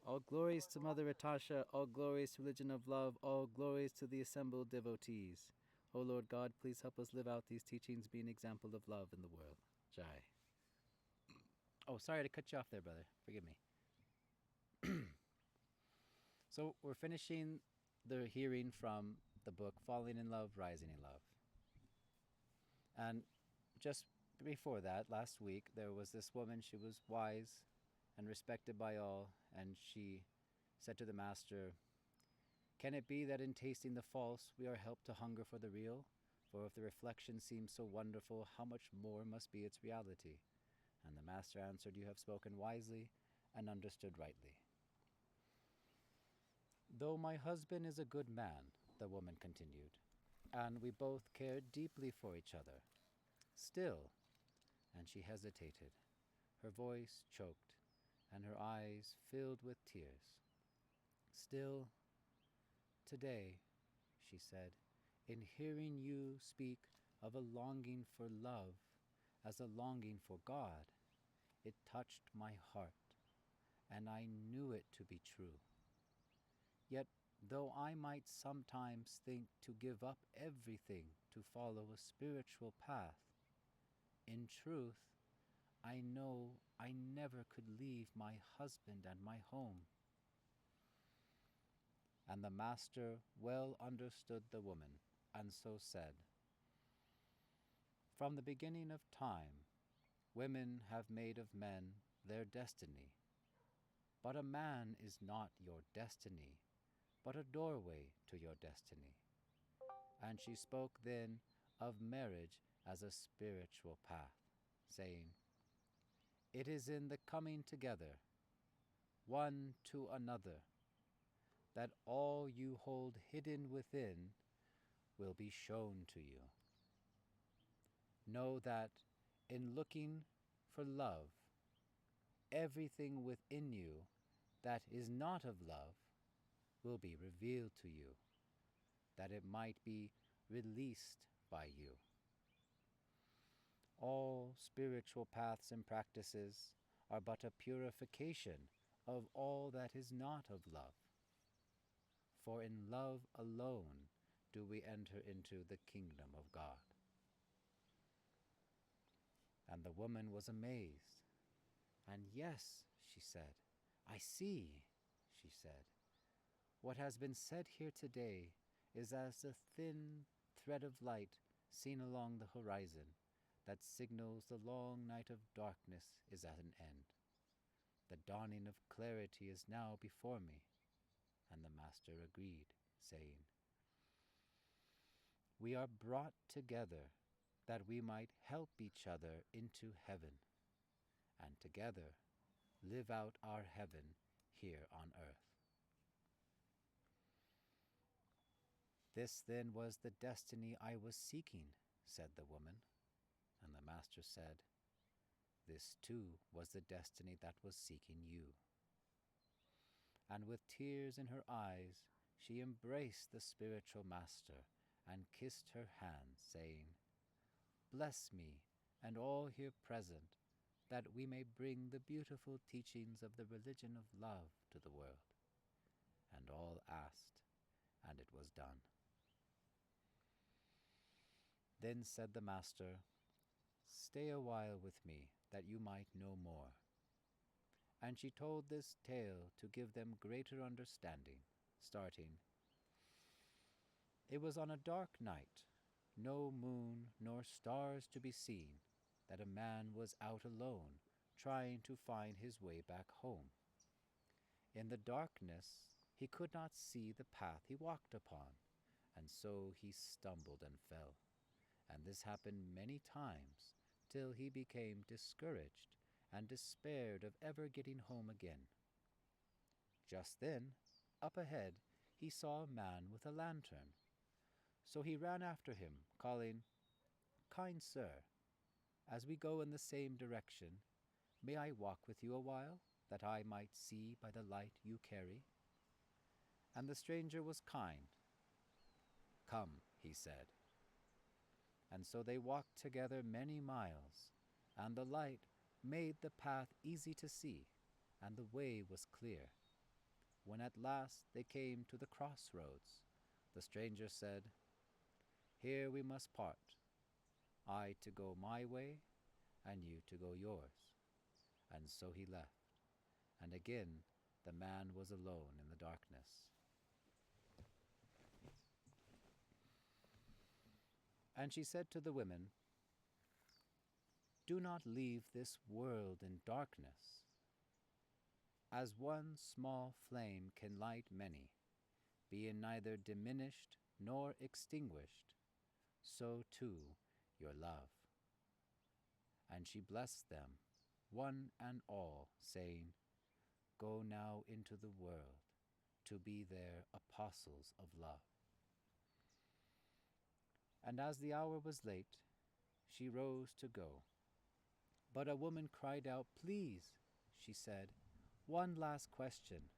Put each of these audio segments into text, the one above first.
All glories to Mother Natasha, all glories to Religion of Love, all glories to the assembled devotees. O Lord God, please help us live out these teachings, be an example of love in the world. Jai. Oh, sorry to cut you off there, brother. Forgive me. So we're finishing the hearing from the book Falling in Love, Rising in Love. And just before that, last week, there was this woman. She was wise and respected by all, and she said to the Master, "Can it be that in tasting the false we are helped to hunger for the real? For if the reflection seems so wonderful, how much more must be its reality?" And the Master answered, "You have spoken wisely and understood rightly." "Though my husband is a good man," the woman continued, "and we both care deeply for each other, still," and she hesitated, her voice choked, and her eyes filled with tears. "Still, today," she said, "in hearing you speak of a longing for love as a longing for God, it touched my heart, and I knew it to be true. Yet, though I might sometimes think to give up everything to follow a spiritual path, in truth, I know I never could leave my husband and my home." And the Master well understood the woman, and so said, "From the beginning of time, women have made of men their destiny. But a man is not your destiny, but a doorway to your destiny." And she spoke then of marriage as a spiritual path, saying, "It is in the coming together, one to another, that all you hold hidden within will be shown to you. Know that in looking for love, everything within you that is not of love will be revealed to you, that it might be released by you. All spiritual paths and practices are but a purification of all that is not of love. For in love alone do we enter into the kingdom of God." And the woman was amazed. "And yes," she said, "I see," she said. "What has been said here today is as a thin thread of light seen along the horizon that signals the long night of darkness is at an end. The dawning of clarity is now before me." And the Master agreed, saying, "We are brought together that we might help each other into heaven, and together live out our heaven here on earth." "This then was the destiny I was seeking," said the woman. And the Master said, "This too was the destiny that was seeking you." And with tears in her eyes, she embraced the spiritual Master and kissed her hand, saying, "Bless me and all here present, that we may bring the beautiful teachings of the religion of love to the world." And all asked, and it was done. Then said the Master, "Stay a while with me, that you might know more." And she told this tale to give them greater understanding, starting, "It was on a dark night, no moon nor stars to be seen, that a man was out alone, trying to find his way back home. In the darkness he could not see the path he walked upon, and so he stumbled and fell. And this happened many times, till he became discouraged and despaired of ever getting home again. Just then, up ahead, he saw a man with a lantern. So he ran after him, calling, 'Kind sir, as we go in the same direction, may I walk with you a while, that I might see by the light you carry?' And the stranger was kind. 'Come,' he said. And so they walked together many miles, and the light made the path easy to see, and the way was clear. When at last they came to the crossroads, the stranger said, "Here we must part, I to go my way, and you to go yours." And so he left, and again the man was alone in the darkness. And she said to the women, "Do not leave this world in darkness. As one small flame can light many, being neither diminished nor extinguished, so too your love." And she blessed them, one and all, saying, "Go now into the world, to be there apostles of love." And as the hour was late, she rose to go. But a woman cried out, "Please," she said, "one last question,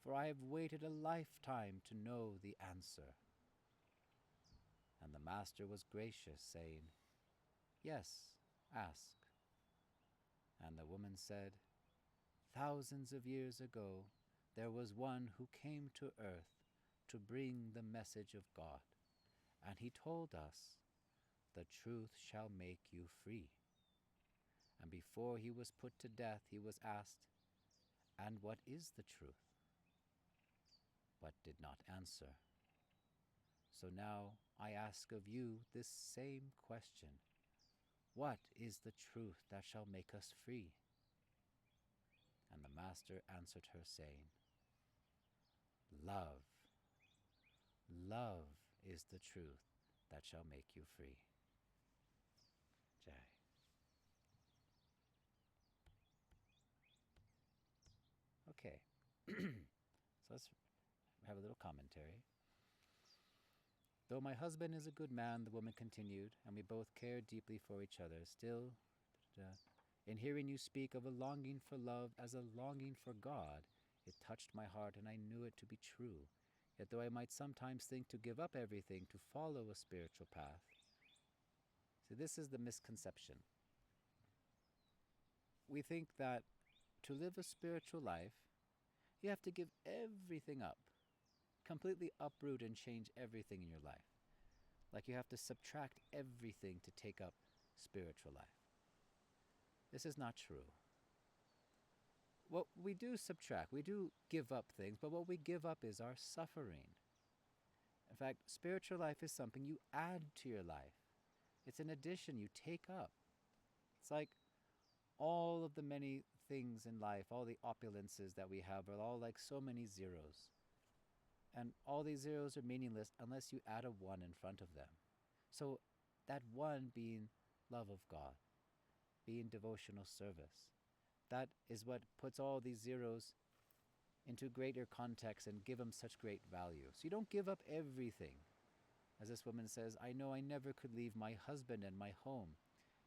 for I have waited a lifetime to know the answer." And the master was gracious, saying, "Yes, ask." And the woman said, "Thousands of years ago, there was one who came to earth to bring the message of God, and he told us, 'The truth shall make you free.' And before he was put to death, he was asked, 'And what is the truth?' but did not answer. So now I ask of you this same question: what is the truth that shall make us free?" And the master answered her, saying, "Love. Love is the truth that shall make you free." Jai. Okay, so let's have a little commentary. "Though my husband is a good man," the woman continued, "and we both care deeply for each other, still, in hearing you speak of a longing for love as a longing for God, it touched my heart and I knew it to be true. Yet though I might sometimes think to give up everything to follow a spiritual path." So this is the misconception. We think that to live a spiritual life, you have to give everything up, completely uproot and change everything in your life. Like you have to subtract everything to take up spiritual life. This is not true. What we do subtract, we do give up things, but what we give up is our suffering. In fact, spiritual life is something you add to your life. It's an addition you take up. It's like all of the many things in life, all the opulences that we have are all like so many zeros. And all these zeros are meaningless unless you add a one in front of them. So that one being love of God, being devotional service, that is what puts all these zeros into greater context and give them such great value. So you don't give up everything. As this woman says, "I know I never could leave my husband and my home."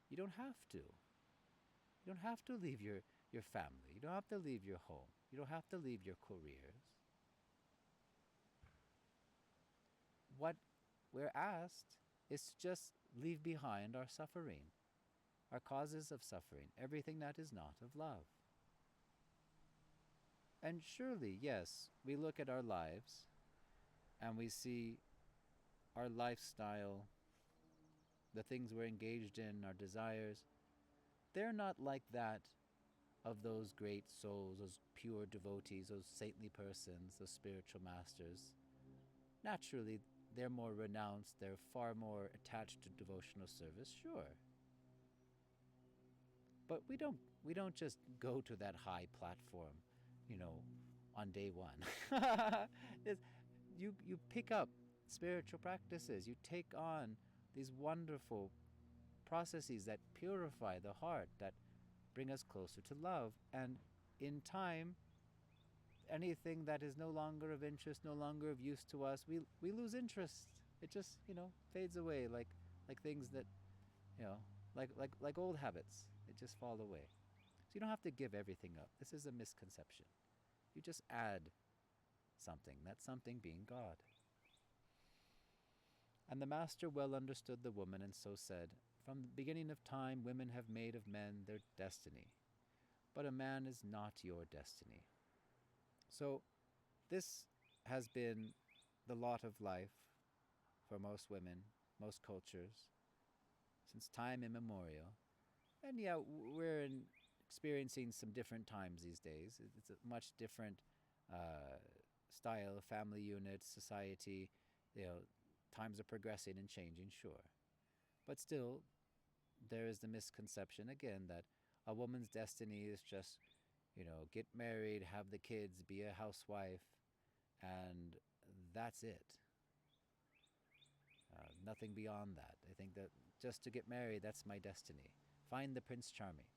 You don't have to. You don't have to leave your family. You don't have to leave your home. You don't have to leave your careers. What we're asked is to just leave behind our suffering, our causes of suffering, everything that is not of love. And surely, yes, we look at our lives and we see our lifestyle, the things we're engaged in, our desires. They're not like that of those great souls, those pure devotees, those saintly persons, those spiritual masters. Naturally, they're more renounced, they're far more attached to devotional service, sure. But we don't just go to that high platform, on day one. You pick up spiritual practices, you take on these wonderful processes that purify the heart, that bring us closer to love, and in time, anything that is no longer of interest, no longer of use to us, we lose interest. It just, fades away like things that, like old habits. It just fall away. So you don't have to give everything up. This is a misconception. You just add something, that something being God. And the master well understood the woman, and so said, "From the beginning of time, women have made of men their destiny. But a man is not your destiny." So This has been the lot of life for most women, most cultures, since time immemorial. And yeah, experiencing some different times these days. It's a much different uh, style, family unit, society. You know, times are progressing and changing, sure. But still, there is the misconception again that a woman's destiny is just, get married, have the kids, be a housewife, and that's it. Nothing beyond that. I think that just to get married, that's my destiny. Find the Prince Charming.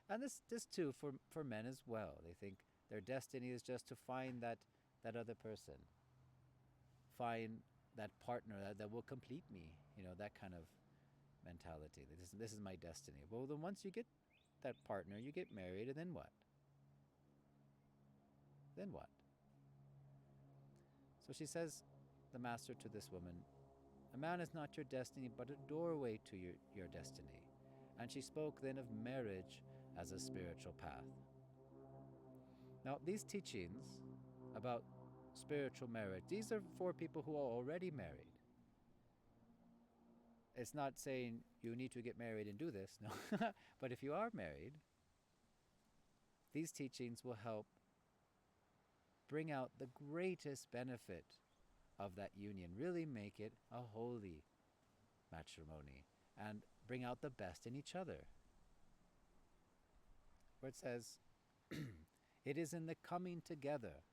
And this too for men as well. They think their destiny is just to find that other person, find that partner that will complete me. That kind of mentality. This is my destiny. Well, then once you get that partner, you get married, and then what? Then what? So she says, the master to this woman, a man is not your destiny, but a doorway to your destiny. And she spoke then of marriage as a spiritual path. Now, these teachings about spiritual marriage, these are for people who are already married. It's not saying you need to get married and do this, no. But if you are married, these teachings will help bring out the greatest benefit of that union, really make it a holy matrimony, and bring out the best in each other. Where it says, it is in the coming together,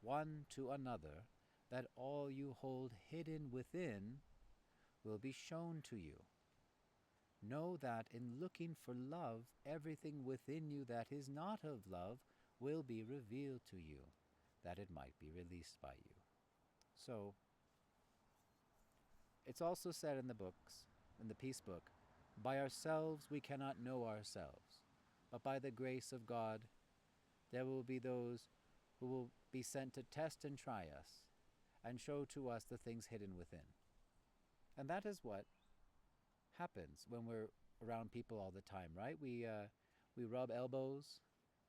one to another, that all you hold hidden within will be shown to you. Know that in looking for love, everything within you that is not of love will be revealed to you, that it might be released by you. So, it's also said in the books, in the peace book, by ourselves we cannot know ourselves, but by the grace of God there will be those who will be sent to test and try us and show to us the things hidden within. And that is what happens when we're around people all the time, right? We rub elbows,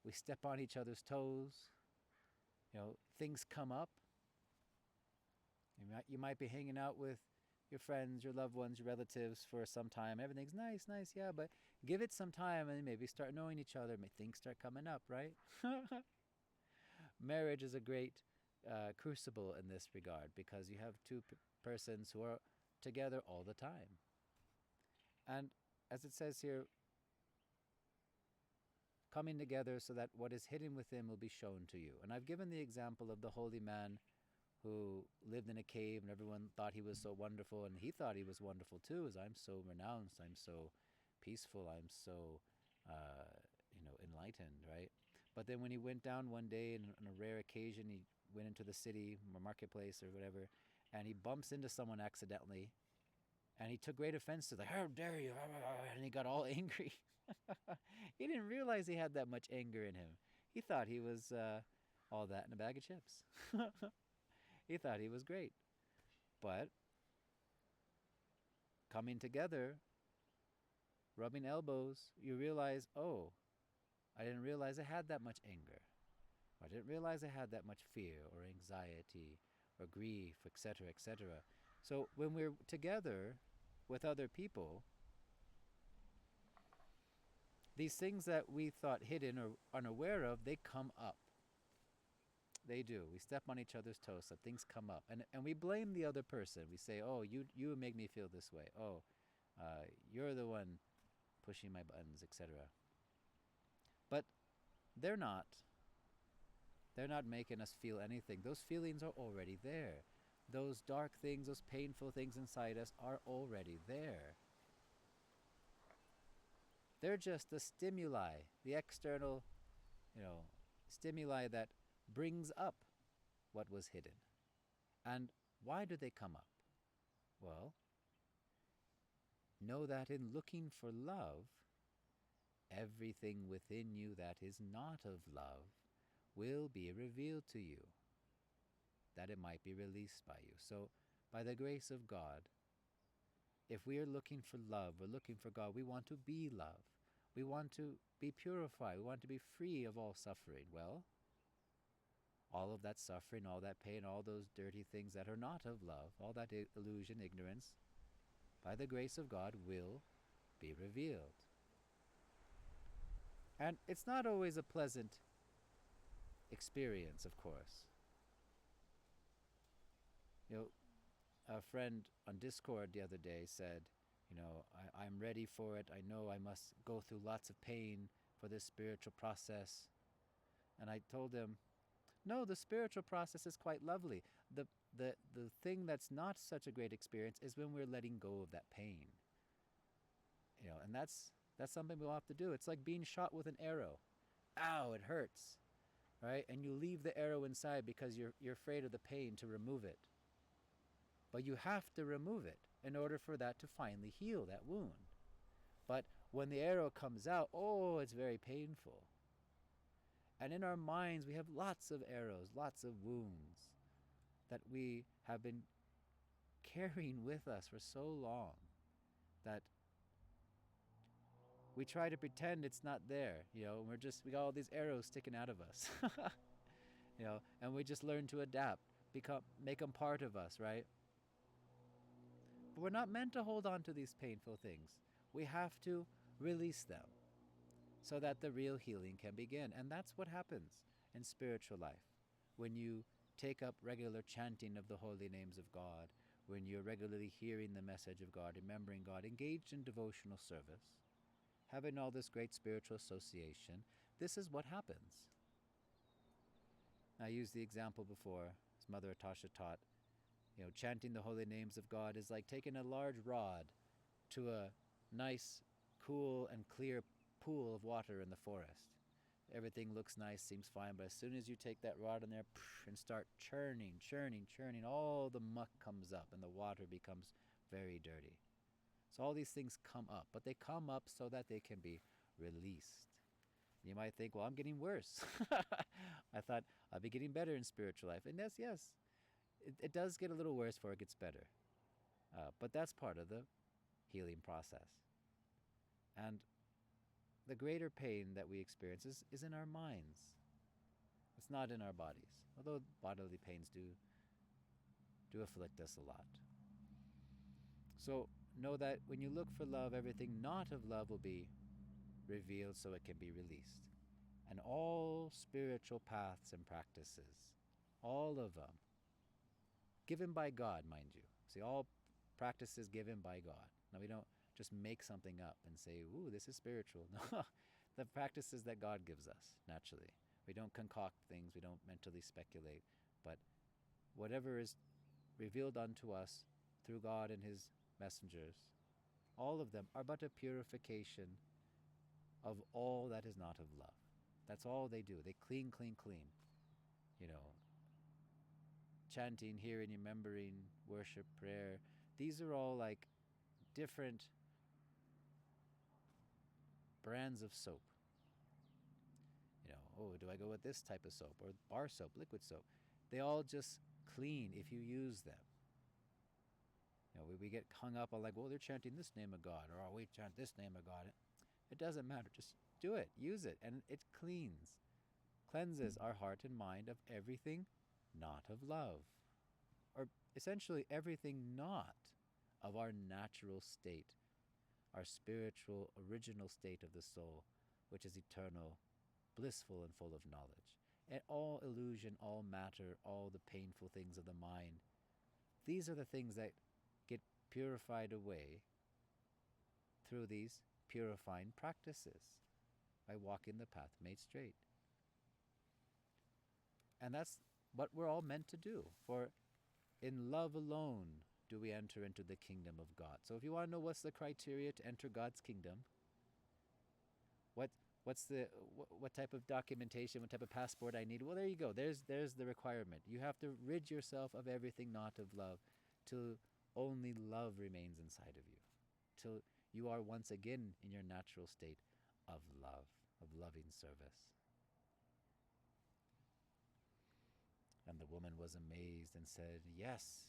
we step on each other's toes, things come up. You might be hanging out with your friends, your loved ones, your relatives for some time. Everything's nice, yeah, but give it some time and maybe start knowing each other. Things start coming up, right? Marriage is a great crucible in this regard because you have two persons who are together all the time. And as it says here, coming together so that what is hidden within will be shown to you. And I've given the example of the holy man who lived in a cave and everyone thought he was so wonderful, and he thought he was wonderful too, as I'm so renounced, I'm so peaceful, I'm so enlightened, right? But then when he went down one day, and on a rare occasion he went into the city or marketplace or whatever, and he bumps into someone accidentally, and he took great offense to how dare you, and he got all angry. He didn't realize he had that much anger in him. He thought he was all that in a bag of chips. He thought he was great. But coming together, rubbing elbows, you realize, oh, I didn't realize I had that much anger. I didn't realize I had that much fear or anxiety or grief, etc., etc. So when we're together with other people, these things that we thought hidden or unaware of, they come up. They do. We step on each other's toes, so things come up. And we blame the other person. We say, oh, you make me feel this way. Oh, you're the one pushing my buttons, etc. But they're not. They're not making us feel anything. Those feelings are already there. Those dark things, those painful things inside us are already there. They're just the stimuli, the external, stimuli that brings up what was hidden. And why do they come up? Well, know that in looking for love, everything within you that is not of love will be revealed to you, that it might be released by you. So, by the grace of God, if we are looking for love, we're looking for God, we want to be love. We want to be purified. We want to be free of all suffering. Well, all of that suffering, all that pain, all those dirty things that are not of love, all that illusion, ignorance, by the grace of God, will be revealed. And it's not always a pleasant experience, of course. You know, a friend on Discord the other day said, I'm ready for it. I know I must go through lots of pain for this spiritual process. And I told him, no, the spiritual process is quite lovely. The thing that's not such a great experience is when we're letting go of that pain. And that's something we'll have to do. It's like being shot with an arrow. Ow, it hurts, right? And you leave the arrow inside because you're afraid of the pain to remove it. But you have to remove it in order for that to finally heal that wound. But when the arrow comes out, it's very painful. And in our minds, we have lots of arrows, lots of wounds that we have been carrying with us for so long that we try to pretend it's not there. We got all these arrows sticking out of us. And we just learn to adapt, make them part of us, right? But we're not meant to hold on to these painful things. We have to release them so that the real healing can begin. And that's what happens in spiritual life. When you take up regular chanting of the holy names of God, when you're regularly hearing the message of God, remembering God, engaged in devotional service, having all this great spiritual association, this is what happens. I used the example before, as Mother Atasha taught, chanting the holy names of God is like taking a large rod to a nice, cool, and clear pool of water in the forest. Everything looks nice, seems fine, but as soon as you take that rod in there and start churning, all the muck comes up and the water becomes very dirty. So all these things come up, but they come up so that they can be released. You might think, well, I'm getting worse. I thought I'd be getting better in spiritual life. And yes, it does get a little worse before it gets better. But that's part of the healing process. And the greater pain that we experience is in our minds. It's not in our bodies, although bodily pains do afflict us a lot. So know that when you look for love, everything not of love will be revealed so it can be released. And all spiritual paths and practices, all of them, given by God, mind you. See, all practices given by God. Now, we don't just make something up and say, ooh, this is spiritual. No, the practices that God gives us, naturally. We don't concoct things, we don't mentally speculate, but whatever is revealed unto us through God and His messengers, all of them are but a purification of all that is not of love. That's all they do. They clean. Chanting, hearing, remembering, worship, prayer. These are all like different brands of soap. Do I go with this type of soap or bar soap, liquid soap? They all just clean if you use them. We get hung up on like, well, they're chanting this name of God, or we chant this name of God. It doesn't matter. Just do it. Use it. And it cleanses our heart and mind of everything not of love. Or essentially everything not of our natural state, our spiritual original state of the soul, which is eternal, blissful, and full of knowledge. And all illusion, all matter, all the painful things of the mind, these are the things that get purified away through these purifying practices by walking the path made straight. And that's what we're all meant to do. For in love alone do we enter into the kingdom of God. So if you want to know what's the criteria to enter God's kingdom, what type of documentation, what type of passport I need, well, there you go. There's the requirement. You have to rid yourself of everything not of love till only love remains inside of you, till you are once again in your natural state of love, of loving service. And the woman was amazed and said, yes,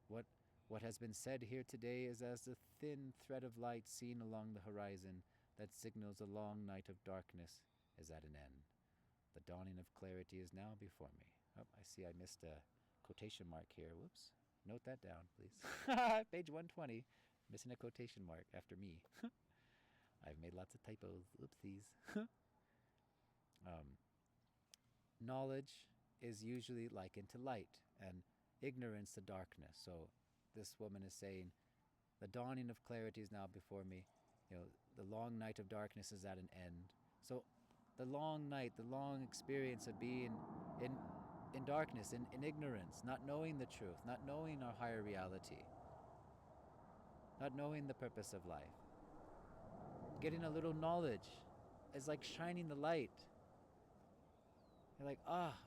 what has been said here today is as the thin thread of light seen along the horizon that signals a long night of darkness is at an end. The dawning of clarity is now before me. Oh, I see I missed a quotation mark here. Whoops. Note that down, please. Page 120. Missing a quotation mark after me. I've made lots of typos. Oopsies. um, Knowledge is usually likened to light, and ignorance to darkness. So this woman is saying, the dawning of clarity is now before me. The long night of darkness is at an end. So the long night, the long experience of being in darkness, in ignorance, not knowing the truth, not knowing our higher reality, not knowing the purpose of life. Getting a little knowledge is like shining the light. You're like,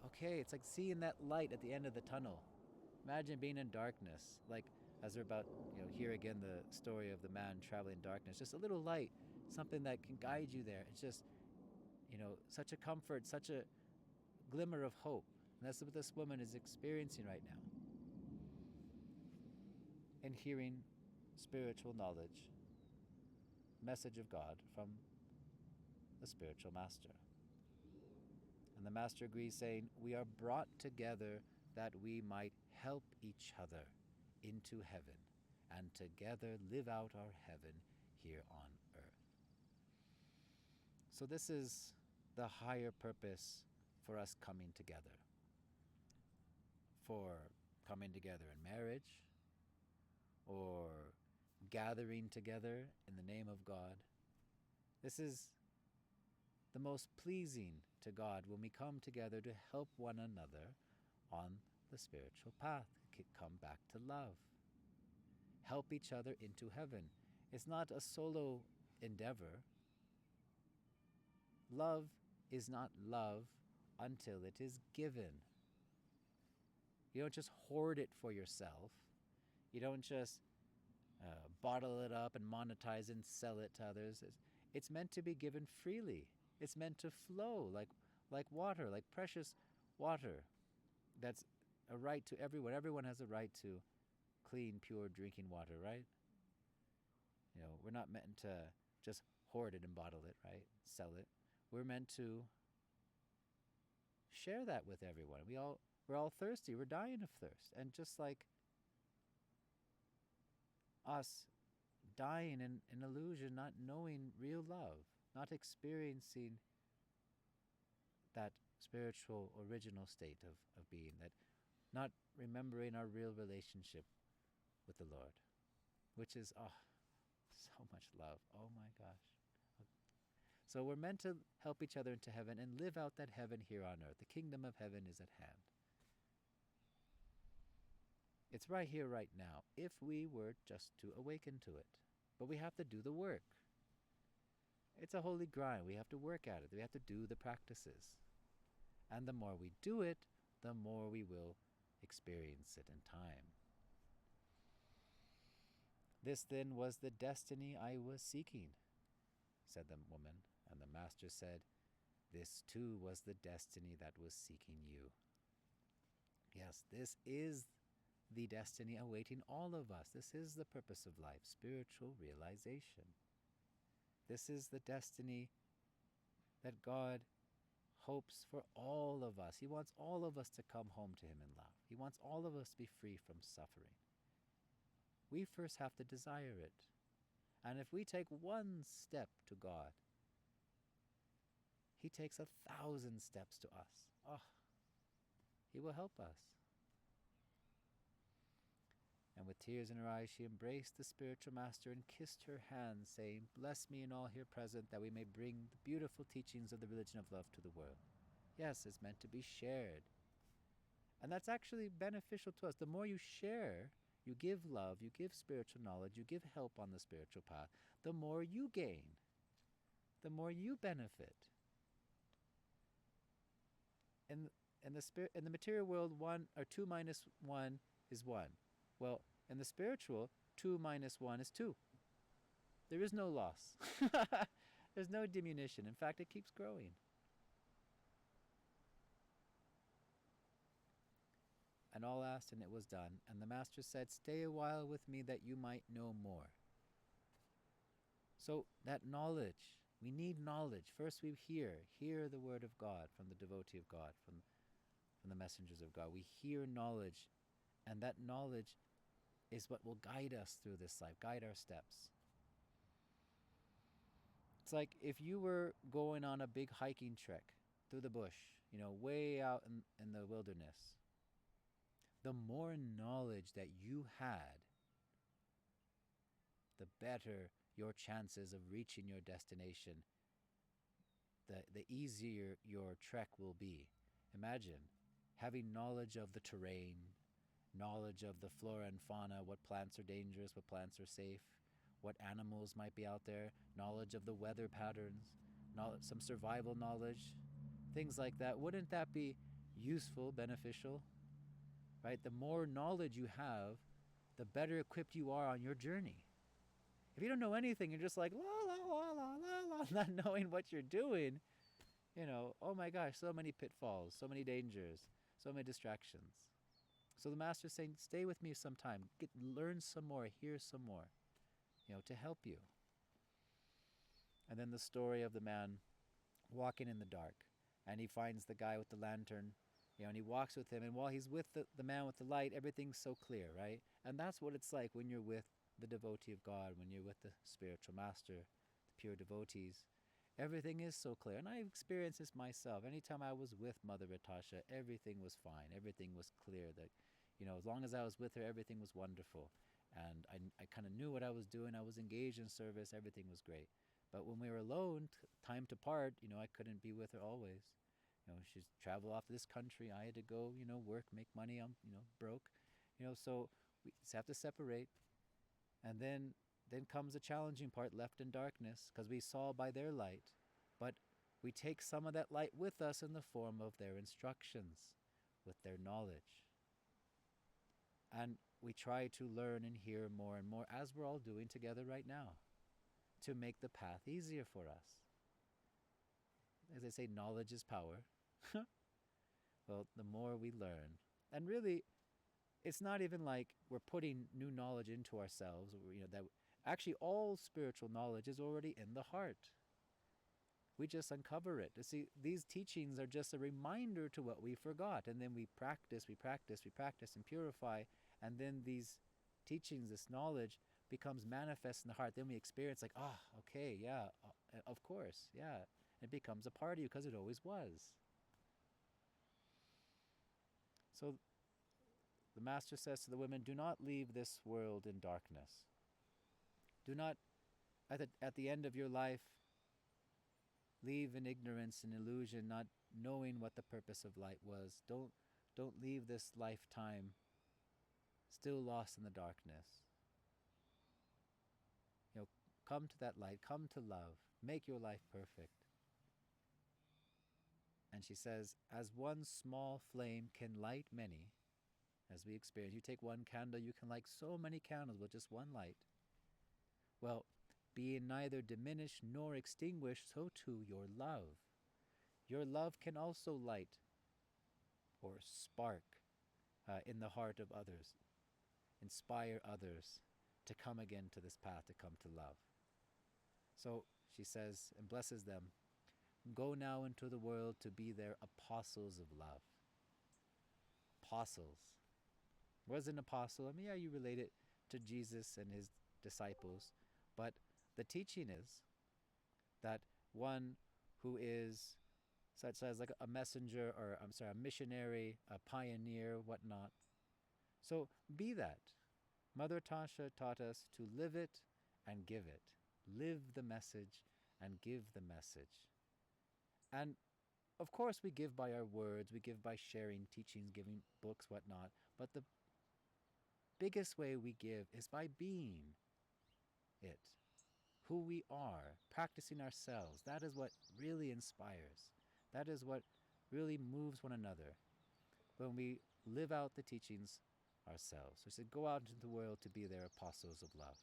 okay, it's like seeing that light at the end of the tunnel. Imagine being in darkness, like as we're about, hear again the story of the man traveling in darkness, just a little light, something that can guide you there. It's just, such a comfort, such a glimmer of hope. And that's what this woman is experiencing right now. In hearing spiritual knowledge, message of God from the spiritual master. And the master agrees, saying, we are brought together that we might help each other into heaven, and together live out our heaven here on earth. So this is the higher purpose for us coming together. For coming together in marriage, or gathering together in the name of God. This is the most pleasing to God when we come together to help one another on the spiritual path, come back to love. Help each other into heaven. It's not a solo endeavor. Love is not love until it is given. You don't just hoard it for yourself. You don't just bottle it up and monetize and sell it to others. It's meant to be given freely. It's meant to flow like water, like precious water. That's a right to everyone. Everyone has a right to clean, pure drinking water, right? We're not meant to just hoard it and bottle it, right? Sell it. We're meant to share that with everyone. We're all thirsty. We're dying of thirst. And just like us dying in illusion, not knowing real love, not experiencing that spiritual original state of being, that not remembering our real relationship with the Lord, which is so much love. Oh my gosh. So we're meant to help each other into heaven and live out that heaven here on earth. The kingdom of heaven is at hand. It's right here, right now, if we were just to awaken to it. But we have to do the work. It's a holy grind. We have to work at it. We have to do the practices. And the more we do it, the more we will experience it in time. This then was the destiny I was seeking, said the woman. And the master said, this too was the destiny that was seeking you. Yes, this is the destiny awaiting all of us. This is the purpose of life, spiritual realization. This is the destiny that God hopes for all of us. He wants all of us to come home to Him in love. He wants all of us to be free from suffering. We first have to desire it. And if we take one step to God, He takes 1,000 steps to us. He will help us. And with tears in her eyes, she embraced the spiritual master and kissed her hand, saying, bless me and all here present, that we may bring the beautiful teachings of the religion of love to the world. Yes, it's meant to be shared. And that's actually beneficial to us. The more you share, you give love, you give spiritual knowledge, you give help on the spiritual path, the more you gain, the more you benefit. In the material world, 1 or 2 minus 1 is 1. Well, in the spiritual, 2 minus 1 is 2. There is no loss. There's no diminution. In fact, it keeps growing. And all asked, and it was done. And the master said, stay a while with me that you might know more. So that knowledge We need knowledge. First we hear the word of God from the devotee of God, from the messengers of God. We hear knowledge, and that knowledge is what will guide us through this life, guide our steps. It's like if you were going on a big hiking trek through the bush, way out in the wilderness. The more knowledge that you had, the better your chances of reaching your destination, the easier your trek will be. Imagine having knowledge of the terrain, knowledge of the flora and fauna, what plants are dangerous, what plants are safe, what animals might be out there, knowledge of the weather patterns, some survival knowledge, things like that. Wouldn't that be useful, beneficial? Right? The more knowledge you have, the better equipped you are on your journey. If you don't know anything, you're just like, la, la, la, la, la, la, not knowing what you're doing, oh my gosh, so many pitfalls, so many dangers, so many distractions. So the master's saying, stay with me some time, learn some more, hear some more, to help you. And then the story of the man walking in the dark, and he finds the guy with the lantern, and he walks with him, and while he's with the man with the light, everything's so clear, right? And that's what it's like when you're with the devotee of God, when you're with the spiritual master, the pure devotees. Everything is so clear. And I've experienced this myself. Anytime I was with Mother Natasha, everything was fine. Everything was clear. That, as long as I was with her, everything was wonderful. And I kind of knew what I was doing. I was engaged in service. Everything was great. But when we were alone, time to part, I couldn't be with her always. She'd travel off to this country. I had to go, work, make money. I'm, broke. So we just have to separate. And then comes the challenging part, left in darkness, because we saw by their light. But we take some of that light with us in the form of their instructions, with their knowledge. And we try to learn and hear more and more, as we're all doing together right now, to make the path easier for us. As they say, knowledge is power. Well, the more we learn, and really, it's not even like we're putting new knowledge into ourselves. That actually all spiritual knowledge is already in the heart. We just uncover it. You see, these teachings are just a reminder to what we forgot, and then we practice, and purify, and then these teachings, this knowledge, becomes manifest in the heart. Then we experience like, okay, yeah, of course, yeah. It becomes a part of you because it always was. So the master says to the women, do not leave this world in darkness. Do not, at the end of your life, leave in ignorance and illusion, not knowing what the purpose of light was. Don't leave this lifetime still lost in the darkness. Come to that light, come to love, make your life perfect. And she says, as one small flame can light many, as we experience, you take one candle, you can light so many candles with just one light. Well, being neither diminished nor extinguished, so too your love. Your love can also light or spark in the heart of others, inspire others to come again to this path, to come to love. So she says and blesses them, go now into the world to be their apostles of love. Apostles. What is an apostle? I mean, yeah, you relate it to Jesus and his disciples, but the teaching is that one who is such as like a messenger, or a missionary, a pioneer, whatnot. So be that. Mother Tasha taught us to live it and give it. Live the message and give the message. And of course we give by our words, we give by sharing teachings, giving books, whatnot, but the biggest way we give is by being it, who we are, practicing ourselves. That is what really inspires. That is what really moves one another, when we live out the teachings ourselves. So he said, go out into the world to be their apostles of love.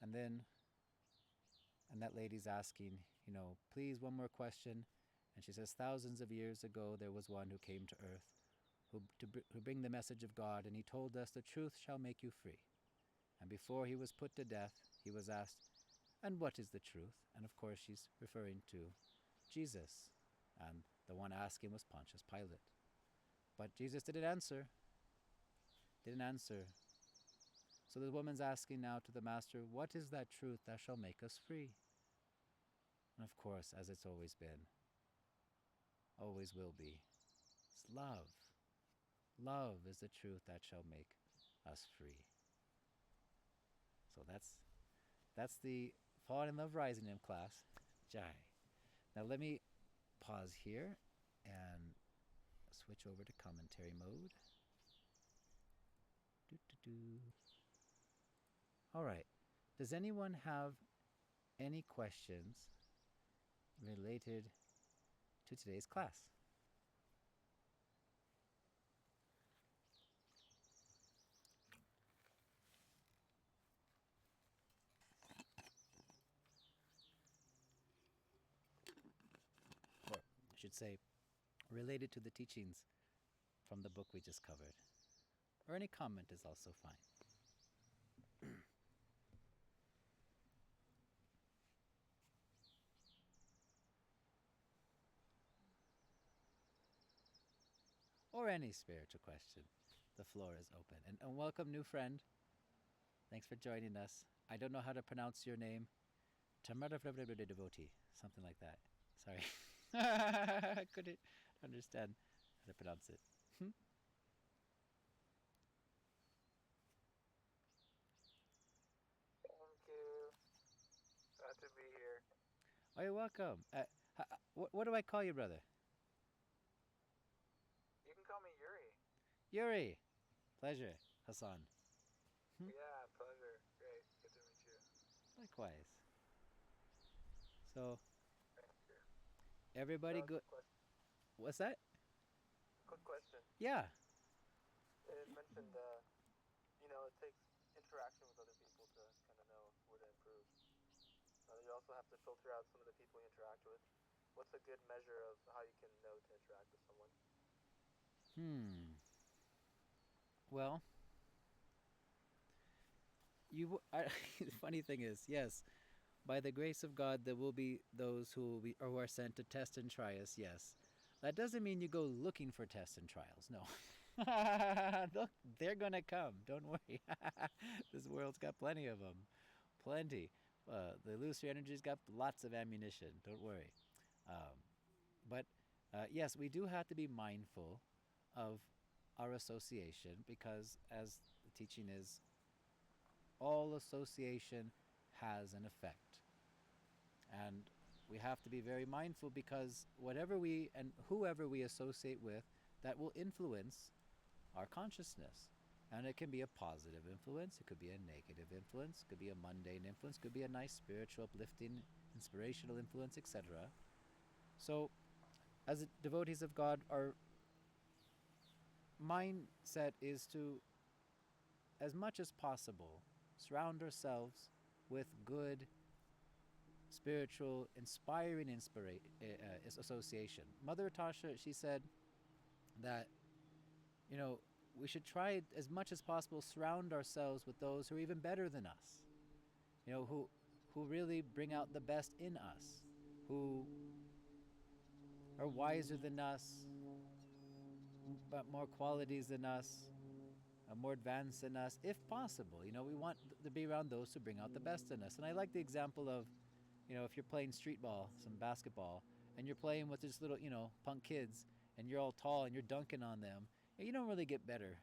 And that lady's asking, please, one more question. And she says, thousands of years ago, there was one who came to earth who bring the message of God, and he told us the truth shall make you free. And before he was put to death, he was asked, And what is the truth? And of course, she's referring to Jesus. And the one asking was Pontius Pilate. But Jesus didn't answer. Didn't answer. So the woman's asking now to the Master, what is that truth that shall make us free? And of course, as it's always been, always will be, it's love. Love is the truth that shall make us free. So that's the Fall in Love Rising in class. Jai. Now let me pause here and switch over to commentary mode. All right. Does anyone have any questions related to today's class? Or I should say, related to the teachings from the book we just covered. Or any comment is also fine. Or any spiritual question. The floor is open. And welcome, new friend. Thanks for joining us. I don't know how to pronounce your name. Tamara devotee. Something like that. Sorry. I couldn't understand how to pronounce it. Thank you. Glad to be here. Oh, you're welcome. What do I call you, brother? You can call me Yuri. Yuri. Pleasure, Hassan. Yeah, pleasure. Great. Good to meet you. Likewise. So, Thank you. everybody good. What's that? Quick question. Yeah. It mentioned, it takes interaction with other people to kind of know where to improve. You also have to filter out some of the people you interact with. What's a good measure of how you can know to interact with someone? Well, the funny thing is, yes, by the grace of God, there will be those who are sent to test and try us. Yes, that doesn't mean you go looking for tests and trials. No, they're gonna come. Don't worry. This world's got plenty of them, plenty. The illusory energy's got lots of ammunition. Don't worry. But yes, we do have to be mindful of our association because, as the teaching is, all association has an effect. And we have to be very mindful because whatever we and whoever we associate with, that will influence our consciousness. And it can be a positive influence, it could be a negative influence, it could be a mundane influence, it could be a nice spiritual, uplifting, inspirational influence, etc. So, as devotees of God, our mindset is to, as much as possible, surround ourselves with good, spiritual, inspiring association. Mother Tasha, she said that, we should try as much as possible surround ourselves with those who are even better than us, who really bring out the best in us, who are wiser than us, but more qualities than us, more advanced than us, if possible. We want to be around those who bring out the best in us. And I like the example of, if you're playing street ball, some basketball, and you're playing with just little, punk kids, and you're all tall and you're dunking on them, you don't really get better,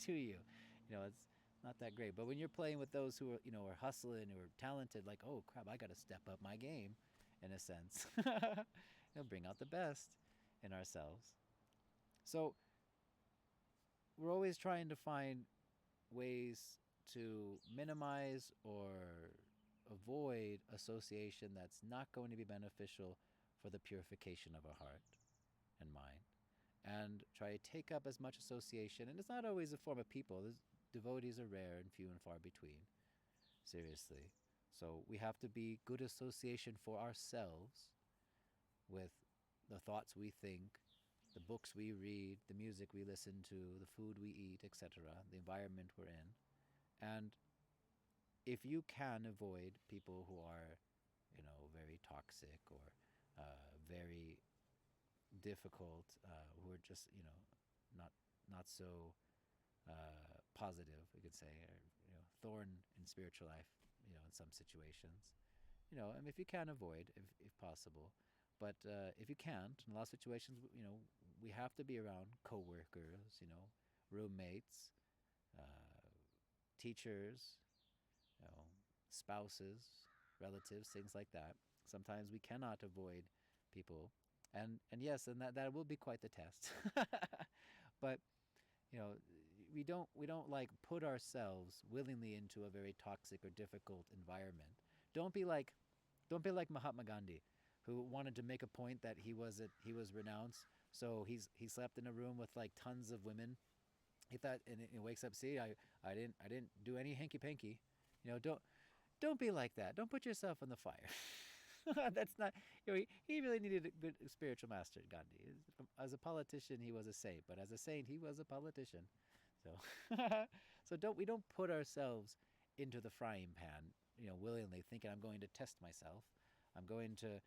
do you? It's not that great. But when you're playing with those who are hustling, who are talented, like, oh crap, I got to step up my game, in a sense. Bring out the best in ourselves. So we're always trying to find ways to minimize or avoid association that's not going to be beneficial for the purification of our heart and mind, and try to take up as much association. And it's not always a form of people. Devotees are rare and few and far between, seriously. So we have to be good association for ourselves with the thoughts we think, the books we read, the music we listen to, the food we eat, etc., the environment we're in. And if you can avoid people who are, very toxic or very difficult, who are just, not not so positive, we could say, or thorn in spiritual life, in some situations. And if you can avoid, if possible, but if you can't, in a lot of situations, we have to be around coworkers, roommates, uh, teachers, you know, spouses, relatives, things like that. Sometimes we cannot avoid people, and yes, and that will be quite the test. But you know, we don't like put ourselves willingly into a very toxic or difficult environment. Don't be like don't be like Mahatma Gandhi, who wanted to make a point that he was renounced. So he slept in a room with like tons of women. He thought, and he wakes up, see, I didn't do any hanky panky. Don't be like that. Don't put yourself in the fire. That's not. He really needed a good spiritual master, Gandhi. As a politician, he was a saint, but as a saint, he was a politician. So, so don't put ourselves into the frying pan, willingly, thinking I'm going to test myself. I'm going to,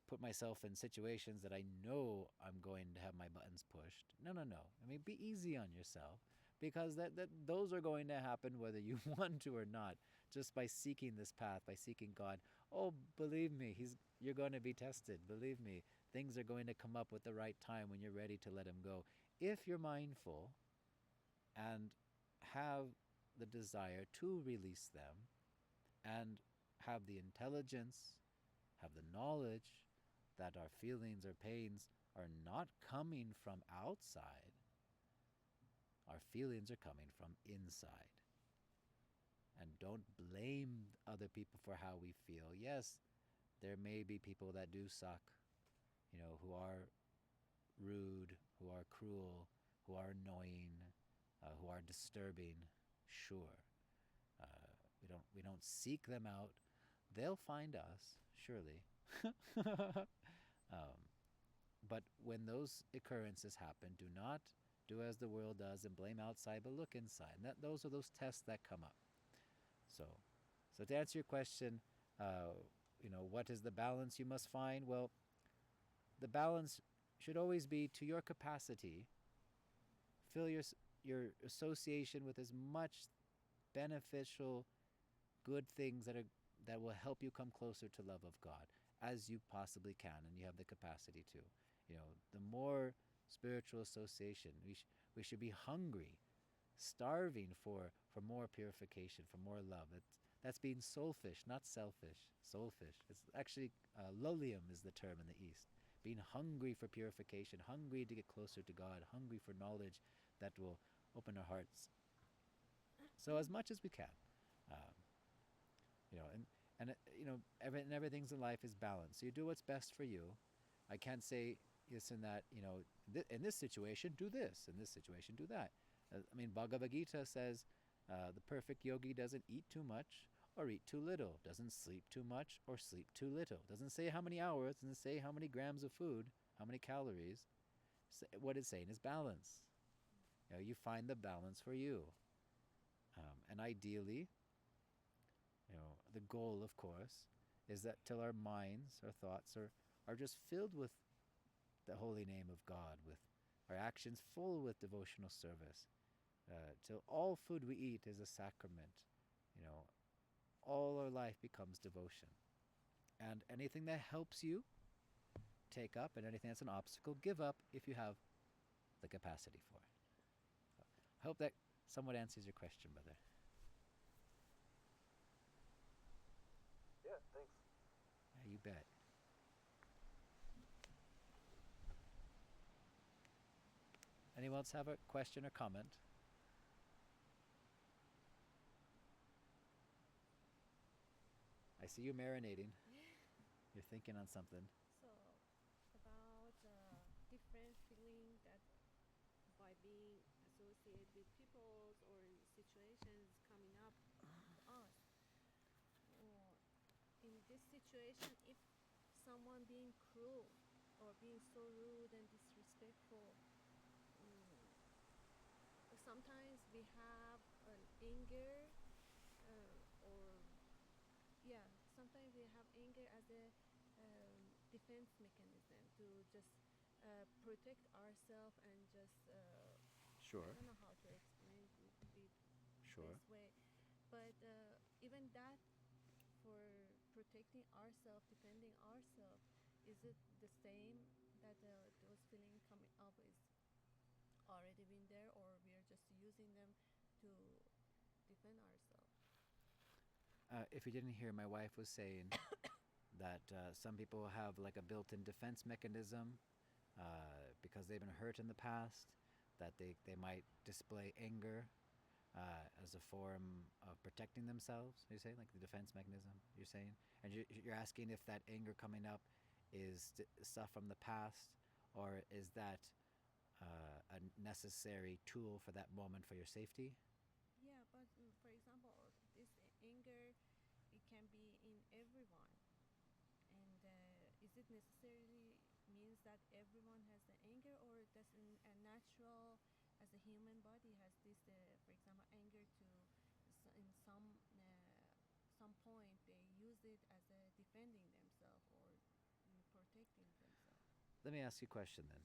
put myself in situations that I know I'm going to have my buttons pushed. No, no, no. I mean, be easy on yourself, because that those are going to happen whether you want to or not. Just by seeking this path, by seeking God. Oh, believe me, you're going to be tested. Believe me, things are going to come up with the right time when you're ready to let Him go. If you're mindful and have the desire to release them, and have the intelligence, have the knowledge that our feelings or pains are not coming from outside, our feelings are coming from inside. And don't blame other people for how we feel. Yes, there may be people that do suck, who are rude, who are cruel, who are annoying, who are disturbing. Sure, uh, we don't seek them out. They'll find us, surely. um, but when those occurrences happen, do not do as the world does and blame outside, but look inside. And those are those tests that come up. So, so to answer your question, what is the balance you must find? Well, the balance should always be to your capacity. Fill your association with as much beneficial, good things that will help you come closer to love of God as you possibly can, and you have the capacity to. The more spiritual association, we should be hungry, starving for more purification, for more love. That's being soulfish, not selfish. Soulfish. It's actually lolium is the term in the East. Being hungry for purification, hungry to get closer to God, hungry for knowledge that will open our hearts. So as much as we can, um, everything's in life is balanced. So you do what's best for you. I can't say this and that. In this situation, do this. In this situation, do that. Bhagavad Gita says the perfect yogi doesn't eat too much or eat too little, doesn't sleep too much or sleep too little. Doesn't say how many hours, doesn't say how many grams of food, how many calories. What it's saying is balance. You find the balance for you. And ideally, the goal, of course, is that till our minds, our thoughts are just filled with the holy name of God, with our actions full with devotional service, till all food we eat is a sacrament. All our life becomes devotion. And anything that helps you, take up, and anything that's an obstacle, give up if you have the capacity for it. So I hope that somewhat answers your question, brother. Yeah, thanks. Yeah, you bet. Anyone else have a question or comment? I see you marinating. You're thinking on something. So, about different feeling that by being associated with peoples or situations coming up to us, or in this situation, if someone being cruel or being so rude and disrespectful, sometimes we have an anger or basically have anger as a defense mechanism to just protect ourselves and just I Sure, don't know how to explain it the sure. best way, but even that for protecting ourselves, defending ourselves, is it the same that those feelings coming up is already been there, or we are just using them to defend ourselves? If you didn't hear, my wife was saying that some people have like a built-in defense mechanism because they've been hurt in the past, that they might display anger as a form of protecting themselves. You say like the defense mechanism. You're saying, and you're asking if that anger coming up is stuff from the past, or is that a necessary tool for that moment for your safety? Yeah, but for example, this anger, it can be in everyone. And is it necessarily means that everyone has the anger, or does a natural, as a human body, has this, for example, anger to in some point they use it as a defending themselves or protecting themselves? Let me ask you a question then.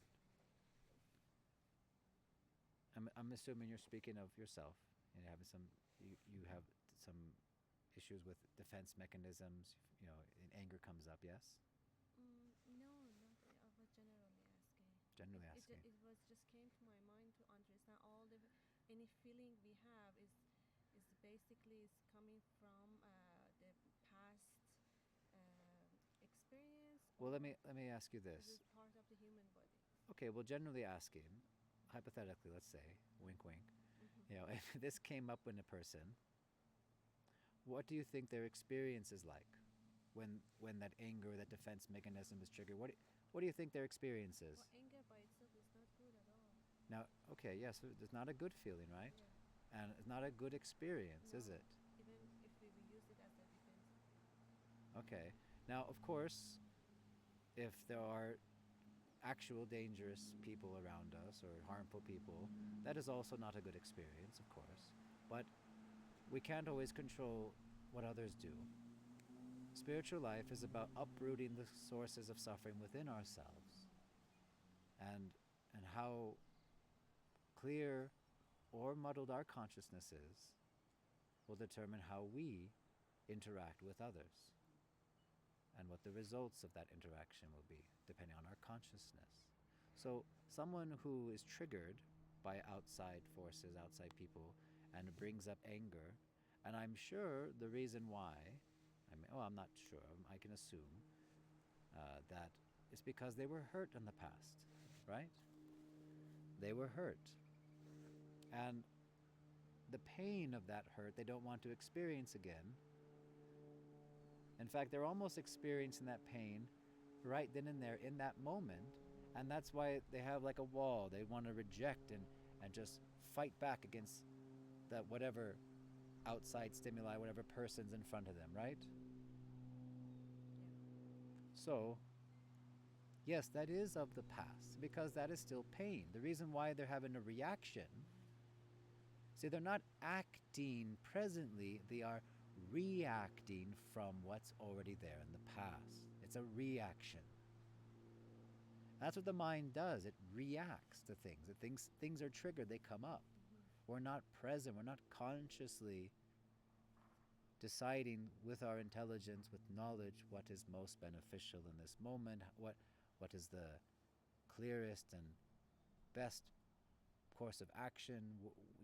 I'm assuming you're speaking of yourself and having some you have some issues with defense mechanisms. You know, and anger comes up. Yes, No, not. I was generally asking generally because asking. it was just came to my mind to understand all the any feeling we have is basically is coming from the past experience, Well, or let me ask you is it this. part of the human body? Okay, well, generally asking, hypothetically, let's say, wink, wink. Hmm. You know, if this came up in a person, what do you think their experience is like when that anger, that defense mechanism is triggered? What do you think their experience Well, is? anger by itself is not good at all. Now, okay, yes, it's not a good feeling, right? Yeah. And it's not a good experience, is No, it? even if we use it as a defense. Okay. Now, of course, if there are actual dangerous people around us or harmful people, that is also not a good experience, of course. But we can't always control what others do. Spiritual life is about uprooting the sources of suffering within ourselves, and and how clear or muddled our consciousness is will determine how we interact with others and what the results of that interaction will be, depending on our consciousness. So, someone who is triggered by outside forces, outside people, and brings up anger, and I'm sure the reason why, I'm not sure, I can assume that it's because they were hurt in the past, right? They were hurt. And the pain of that hurt they don't want to experience again. In fact, they're almost experiencing that pain right then and there in that moment. And that's why they have like a wall. They want to reject and just fight back against that whatever outside stimuli, whatever person's in front of them, right? Yeah. So, yes, that is of the past because that is still pain. The reason why they're having a reaction, see, they're not acting presently, they are reacting from what's already there in the past. It's a reaction. That's what the mind does. It reacts to things. It thinks things are triggered, they come up. Hmm. We're not present, we're not consciously deciding with our intelligence, with knowledge, what is most beneficial in this moment, what is the clearest and best course of action,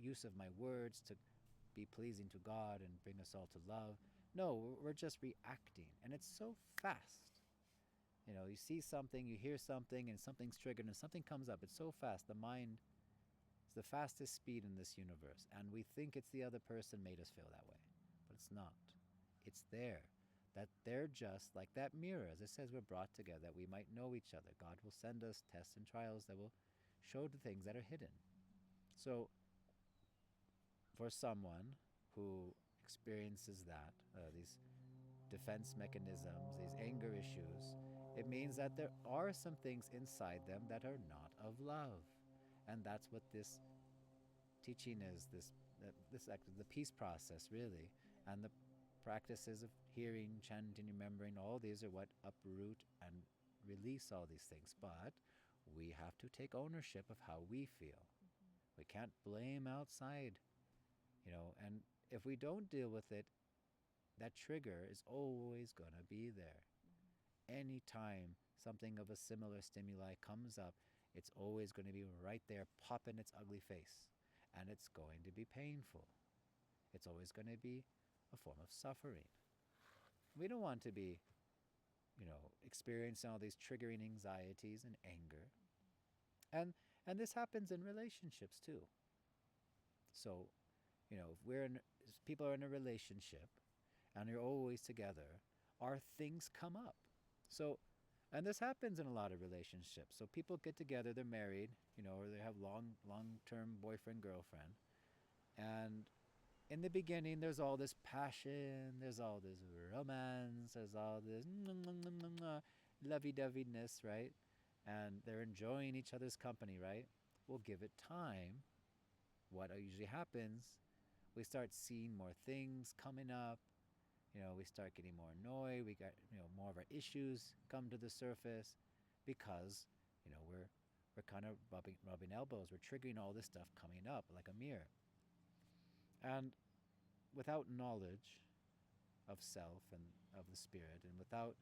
use of my words to be pleasing to God and bring us all to love. No, we're just reacting. And it's so fast. You know, you see something, you hear something, and something's triggered, and something comes up. It's so fast. The mind is the fastest speed in this universe. And we think it's the other person made us feel that way. But it's not. It's there. That they're just like that mirror. As it says, we're brought together that we might know each other. God will send us tests and trials that will show the things that are hidden. So, for someone who experiences that, these defense mechanisms, these anger issues, it means that there are some things inside them that are not of love. And that's what this teaching is, this act, the peace process, really, Yeah. and the practices of hearing, chanting, remembering, all these are what uproot and release all these things. But we have to take ownership of how we feel. We can't blame outside, and if we don't deal with it, that trigger is always going to be there. Anytime something of a similar stimuli comes up, it's always going to be right there, popping its ugly face. And it's going to be painful. It's always going to be a form of suffering. We don't want to be, experiencing all these triggering anxieties and anger. And and this happens in relationships too. So, if people are in a relationship and you're always together, are things come up. So, and this happens in a lot of relationships. So people get together, they're married, or they have long-term boyfriend, girlfriend. And in the beginning, there's all this passion, there's all this romance, there's all this lovey-doveyness, right? And they're enjoying each other's company, right? We'll give it time. What usually happens, we start seeing more things coming up. We start getting more annoyed. We got, more of our issues come to the surface because, we're kind of rubbing elbows. We're triggering all this stuff coming up like a mirror. And without knowledge of self and of the spirit, and without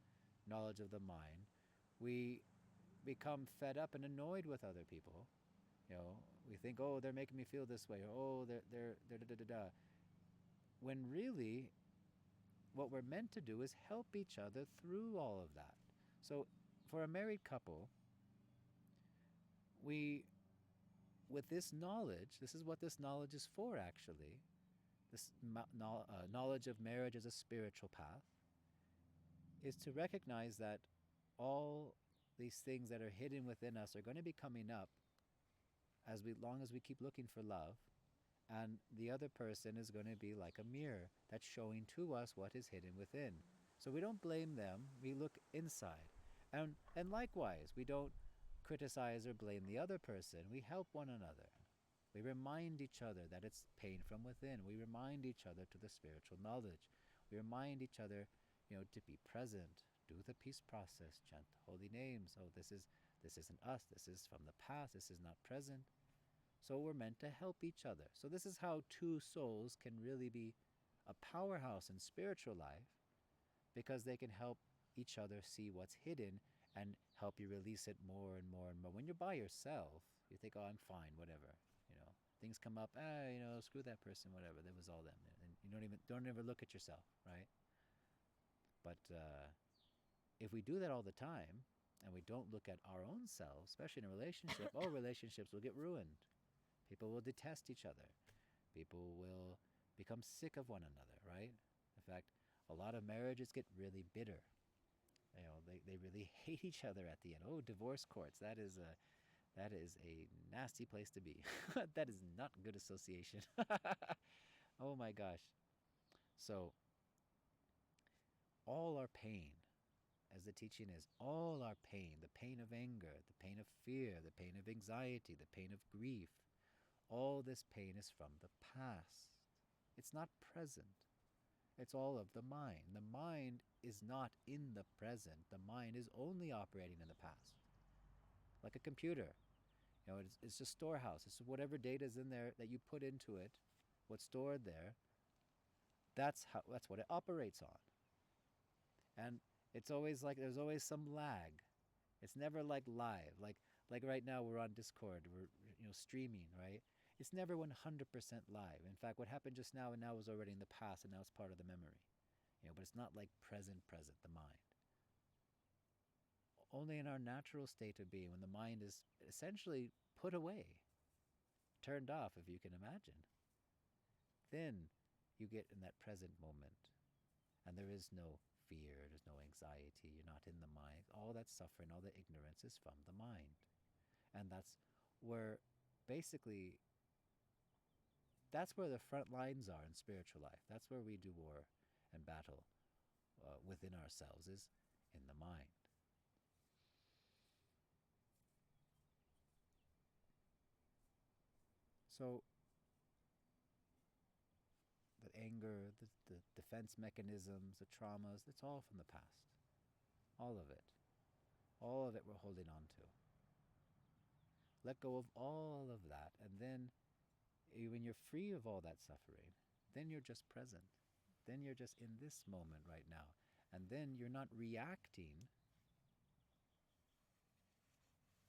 knowledge of the mind, we become fed up and annoyed with other people. We think, oh, they're making me feel this way, or oh, they're da da da da. When really, what we're meant to do is help each other through all of that. So, for a married couple, with this knowledge, this is what this knowledge is for, actually. This knowledge of marriage as a spiritual path is to recognize that all these things that are hidden within us are going to be coming up as long as we keep looking for love. And the other person is going to be like a mirror that's showing to us what is hidden within. So we don't blame them, we look inside. And likewise, we don't criticize or blame the other person, we help one another. We remind each other that it's pain from within. We remind each other to the spiritual knowledge. We remind each other, to be present, do the peace process, chant holy names. Oh, this isn't us, this is from the past, this is not present. So we're meant to help each other. So this is how two souls can really be a powerhouse in spiritual life, because they can help each other see what's hidden and help you release it more and more and more. When you're by yourself, you think, oh, I'm fine, whatever. Things come up, screw that person, whatever. That was all them. And you don't ever look at yourself, right? But if we do that all the time and we don't look at our own selves, especially in a relationship, all relationships will get ruined. People will detest each other. People will become sick of one another, right? In fact, a lot of marriages get really bitter. They really hate each other at the end. Oh, divorce courts, that is a nasty place to be. That is not good association. Oh my gosh. So, all our pain, as the teaching is, all our pain, the pain of anger, the pain of fear, the pain of anxiety, the pain of grief, all this pain is from the past. It's not present. It's all of the mind. The mind is not in the present. The mind is only operating in the past. Like a computer. It's a storehouse. It's whatever data is in there that you put into it, what's stored there, that's what it operates on. And it's always like there's always some lag. It's never like live. Like right now we're on Discord, we're streaming, right? It's never 100% live. In fact, what happened just now and now was already in the past, and now it's part of the memory. But it's not like present, the mind. Only in our natural state of being, when the mind is essentially put away, turned off, if you can imagine, then you get in that present moment. And there is no fear, there's no anxiety, you're not in the mind. All that suffering, all the ignorance is from the mind. And that's where, basically, that's where the front lines are in spiritual life. That's where we do war and battle within ourselves, is in the mind. So, the anger, the defense mechanisms, the traumas, it's all from the past. All of it. All of it we're holding on to. Let go of all of that, and then when you're free of all that suffering, then you're just present. Then you're just in this moment right now. And then you're not reacting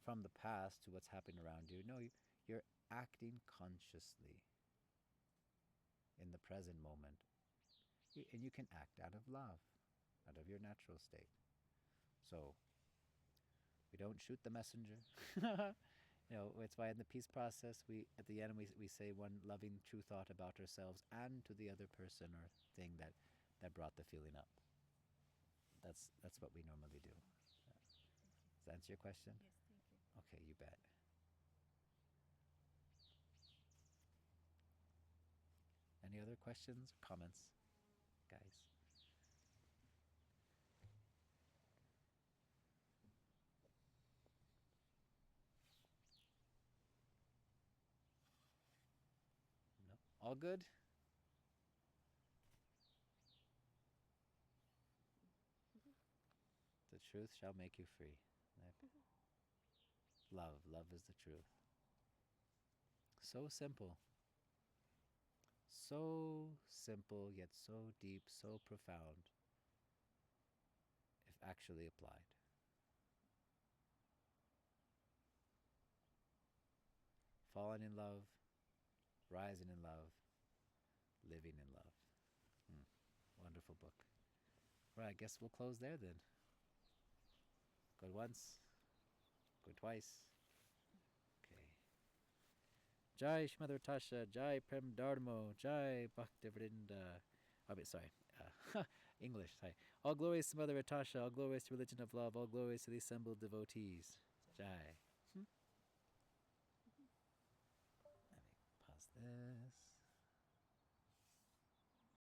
from the past to what's happening around you. No, you're acting consciously in the present moment. And you can act out of love, out of your natural state. So we don't shoot the messenger. It's why in the peace process, at the end we say one loving true thought about ourselves and to the other person or thing that brought the feeling up. That's what we normally do. Does that answer your question? Yes, thank you. Okay, you bet. Any other questions or comments, guys? No? All good? The truth shall make you free. Love is the truth. So simple. So simple, yet so deep, so profound, if actually applied. Falling in love, rising in love, living in love. Wonderful book. Right, I guess we'll close there then. Good once, good twice. Okay. Jai Shmother Tasha, Jai Prem Dharmo, Jai Bhaktivinoda. Sorry. English, sorry. All glories to Mother Atasha, all glories to religion of love, all glories to the assembled devotees. Jai.